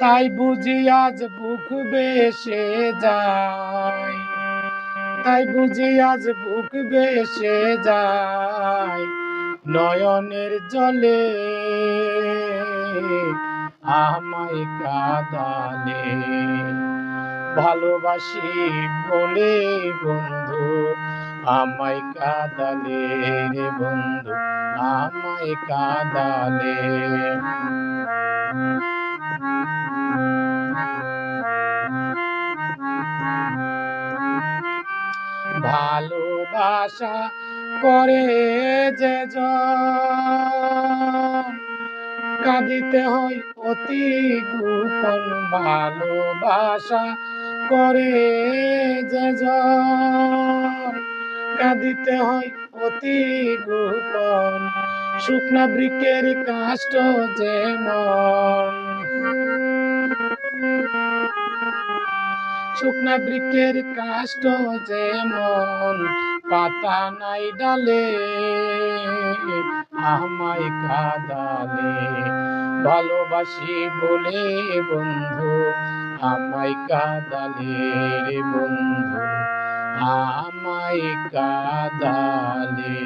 তাই বুঝি আজ বুক বেসে যায়, তাই বুঝি আজ বুক বেসে যায় নয়নের জলে আমায় কাঁদালে। ভালোবাসি বলে বন্ধু আমায় কাঁদালে রে বন্ধু, আমায় কাঁদালে। ভালোবাসা করে যে জন কাঁদিতে হয় অতি গোপন। ভালোবাসা করে যে জন কাঁদিতে হয় অতি গোপন। শুকনা বৃক্ষের কাষ্ঠ যেমন, শুকনা বৃক্ষের কাষ্ঠ যেমন পাতা নাই ডালে আমায় কাঁদালে। ভালোবাসি বলে বন্ধু আমায় কাঁদালে রে বন্ধু, আমায় কাঁদালে।